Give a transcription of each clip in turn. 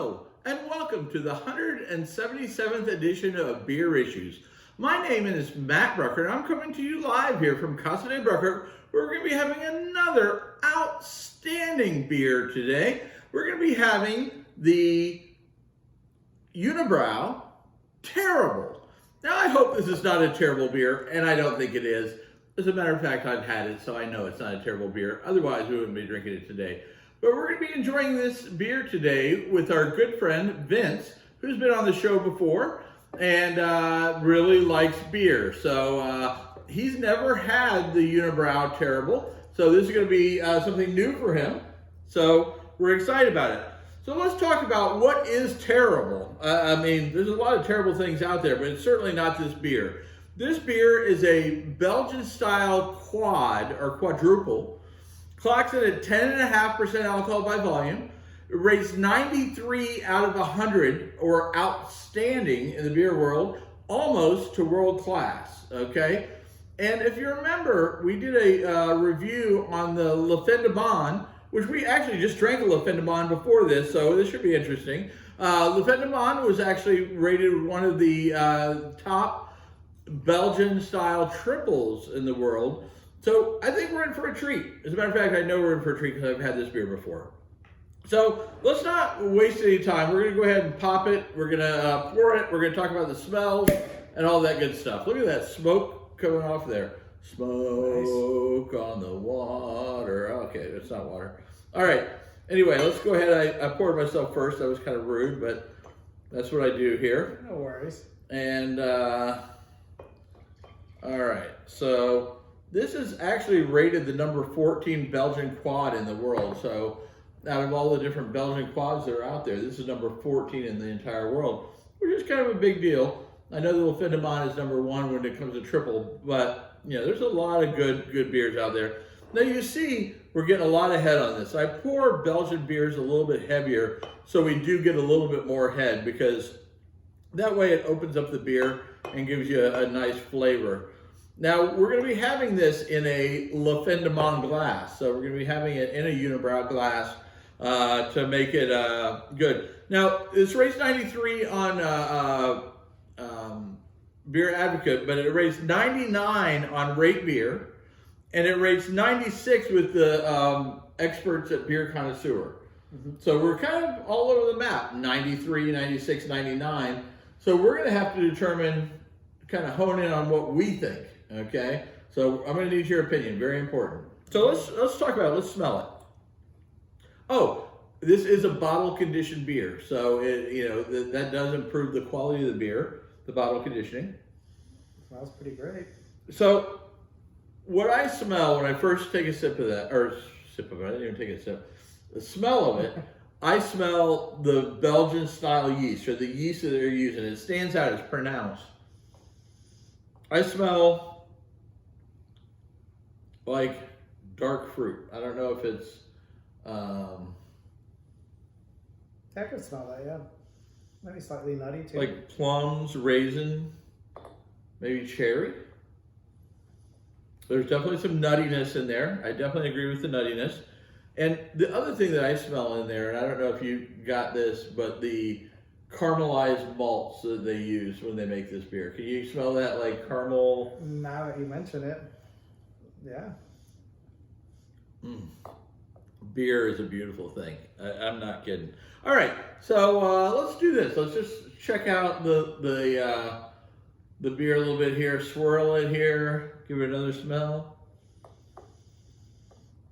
Hello, and welcome to the 177th edition of Beer Issues. My name is Matt Brucker, and I'm coming to you live here from Casa de Brucker. We're going to be having another outstanding beer today. We're going to be having the Unibroue Terrible. Now, I hope this is not a terrible beer, and I don't think it is. As a matter of fact, I've had it, so I know it's not a terrible beer. Otherwise, we wouldn't be drinking it today. But we're going to be enjoying this beer today with our good friend, Vince, who's been on the show before and really likes beer. So he's never had the Unibroue Terrible. So this is going to be something new for him. So we're excited about it. So let's talk about what is terrible. I mean, there's a lot of terrible things out there, but it's certainly not this beer. This beer is a Belgian-style quad or quadruple. Clocks in at 10.5% alcohol by volume. It rates 93 out of 100, or outstanding in the beer world, almost to world class, okay? And if you remember, we did a review on the La Fin de Bon, which we actually just drank a La Fin de Bon before this, so this should be interesting. La Fin de Bon was actually rated one of the top Belgian-style triples in the world. So I think we're in for a treat. As a matter of fact, I know we're in for a treat because I've had this beer before. So let's not waste any time. We're going to go ahead and pop it. We're going to pour it. We're going to talk about the smells and all that good stuff. Look at that smoke coming off there. Smoke on the water. Okay, that's not water. All right. Anyway, let's go ahead. I poured myself first. That was kind of rude, but that's what I do here. No worries. And, all right. So this is actually rated the number 14 Belgian quad in the world. So out of all the different Belgian quads that are out there, this is number 14 in the entire world, which is kind of a big deal. I know the La Fin de Bon is number 1 when it comes to triple, but you know, there's a lot of good beers out there. Now you see, we're getting a lot of head on this. I pour Belgian beers a little bit heavier, so we do get a little bit more head, because that way it opens up the beer and gives you a nice flavor. Now, we're going to be having this in a La Fin de Bon glass. So we're going to be having it in a Unibroue glass to make it good. Now, it's rates 93 on Beer Advocate, but it rates 99 on Rate Beer, and it rates 96 with the experts at Beer Connoisseur. So we're kind of all over the map, 93, 96, 99. So we're going to have to determine, kind of hone in on what we think. Okay, so I'm going to need your opinion. Very important. So let's talk about it. Let's smell it. Oh, this is a bottle conditioned beer, so that does improve the quality of the beer. The bottle conditioning Smells pretty great. So what I smell when I first take a sip of that, or sip of it, I didn't even take a sip. The smell of it, I smell the Belgian style yeast, or the yeast that they're using. It stands out. It's pronounced. I smell like dark fruit. I don't know if it's I can smell that, yeah. Maybe slightly nutty too. like plums, raisin, maybe cherry. There's definitely some nuttiness in there. I definitely agree with the nuttiness. And the other thing that I smell in there, and I don't know if you got this, but the caramelized malts that they use when they make this beer. Can you smell that, like caramel? Now that you mention it, yeah. Beer is a beautiful thing. I'm not kidding. All right, so let's do this. Let's just check out the beer a little bit here. Swirl it here. Give it another smell.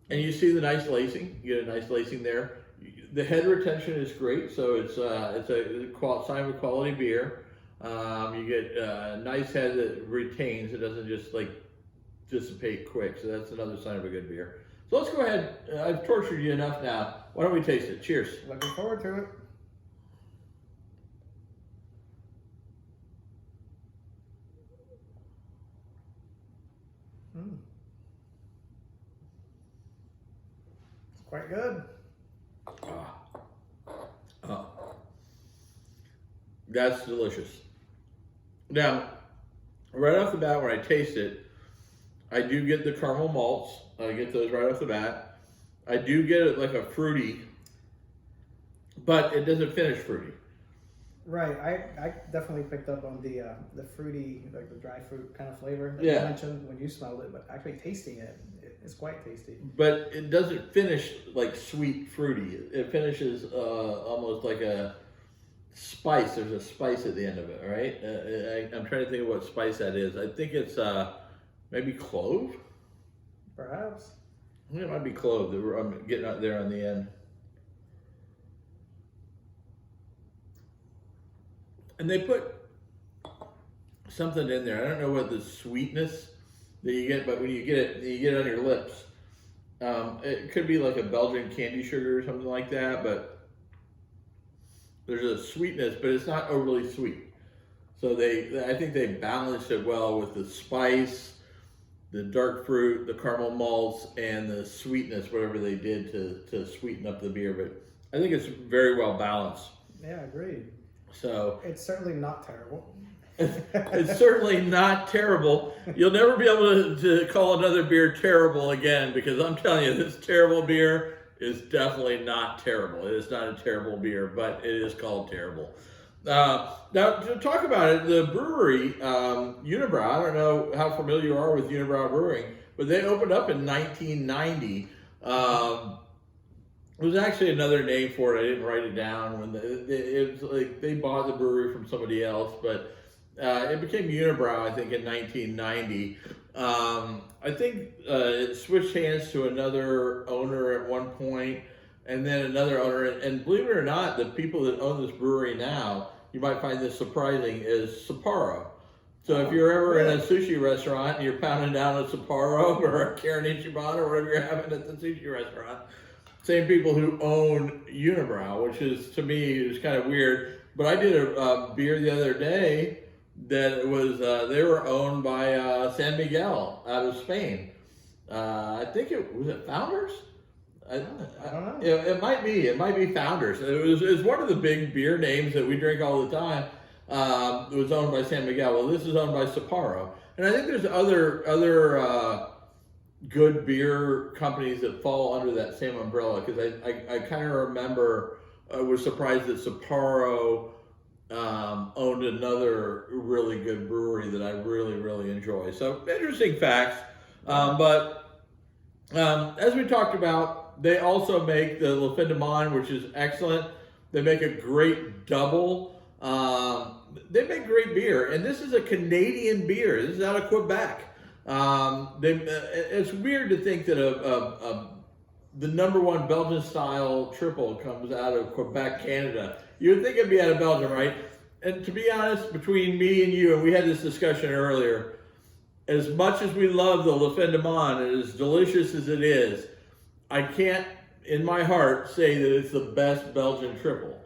And you see the nice lacing. You get a nice lacing there. The head retention is great, so it's a sign of a quality beer. You get a nice head that retains. It doesn't just like dissipate quick, so that's another sign of a good beer. So let's go ahead. I've tortured you enough now. Why don't we taste it? Cheers. Looking forward to it. It's quite good. That's delicious. Now, right off the bat, when I taste it, I do get the caramel malts. I get those right off the bat. I do get it like a fruity but it doesn't finish fruity. Right. I definitely picked up on the fruity, like the dry fruit kind of flavor that Yeah. you mentioned when you smelled it, but actually tasting it, it's quite tasty. But it doesn't finish like sweet fruity. It finishes almost like a spice. There's a spice at the end of it, right? I'm trying to think of what spice that is. I think it's maybe clove. Perhaps. I think it might be clove. I'm getting out there on the end. And they put something in there. I don't know what the sweetness that you get, but when you get it on your lips. It could be like a Belgian candy sugar or something like that, but there's a sweetness, but it's not overly sweet. So I think they balanced it well with the spice, the dark fruit, the caramel malts, and the sweetness, whatever they did to sweeten up the beer. But I think it's very well balanced. Yeah, agreed. So It's certainly not terrible. it's certainly not terrible. You'll never be able to call another beer terrible again, because I'm telling you, this terrible beer is definitely not terrible. It is not a terrible beer, but it is called terrible. Now, to talk about it, the brewery, Unibroue, I don't know how familiar you are with Unibroue Brewing, but they opened up in 1990. It was actually another name for it. I didn't write it down. It was like they bought the brewery from somebody else, but it became Unibroue, I think, in 1990. I think it switched hands to another owner at one point, and then another owner. And believe it or not, the people that own this brewery now, you might find this surprising, is Sapporo. So if you're ever in a sushi restaurant and you're pounding down a Sapporo or a Karen Ichiban or whatever you're having at the sushi restaurant, same people who own Unibroue, which is, to me, is kind of weird. But I did a beer the other day that it was, they were owned by San Miguel out of Spain. I think was it Founders? I don't know. It might be Founders. It was one of the big beer names that we drink all the time. It was owned by San Miguel. Well, this is owned by Sapporo. And I think there's other good beer companies that fall under that same umbrella, because I kind of remember, I was surprised that Sapporo owned another really good brewery that I really, really enjoy. So interesting facts. But as we talked about, they also make the Le Fin de Monde, which is excellent. They make a great double. They make great beer, and this is a Canadian beer. This is out of Quebec. It's weird to think that the #1 Belgian style triple comes out of Quebec, Canada. You would think it'd be out of Belgium, right? And to be honest, between me and you, and we had this discussion earlier, as much as we love the Le Fin de Monde, and as delicious as it is, I can't, in my heart, say that it's the best Belgian triple.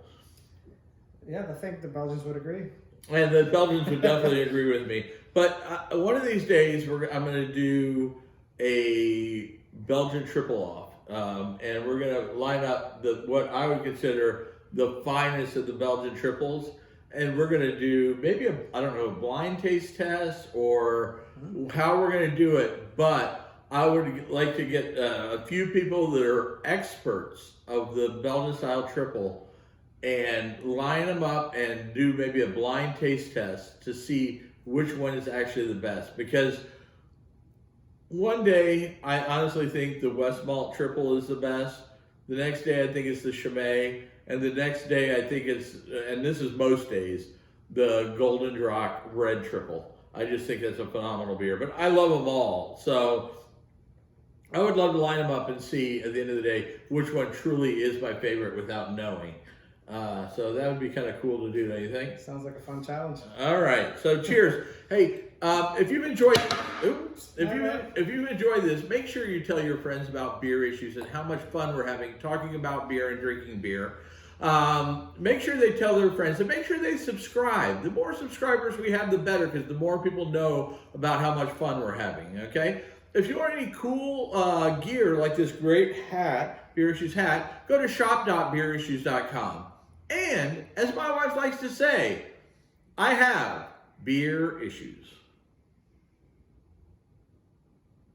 Yeah, I think the Belgians would agree. And the Belgians would definitely agree with me. But one of these days, I'm going to do a Belgian triple off. And we're going to line up what I would consider the finest of the Belgian triples. And we're going to do maybe a blind taste test, or how we're going to do it. But I would like to get a few people that are experts of the Belgian style triple and line them up and do maybe a blind taste test to see which one is actually the best. Because one day, I honestly think the West Malt triple is the best. The next day, I think it's the Chimay. And the next day, I think it's, and this is most days, the Golden Rock Red Triple. I just think that's a phenomenal beer. But I love them all. So I would love to line them up and see, at the end of the day, which one truly is my favorite without knowing. So that would be kind of cool to do, don't you think? Sounds like a fun challenge. All right. So cheers. Hey, if you've enjoyed, if you've enjoyed this, make sure you tell your friends about Beer Issues and how much fun we're having talking about beer and drinking beer. Make sure they tell their friends, and make sure they subscribe. The more subscribers we have, the better, because the more people know about how much fun we're having. Okay. If you want any cool gear like this great hat, Beer Issues hat, go to shop.beerissues.com. And as my wife likes to say, I have beer issues.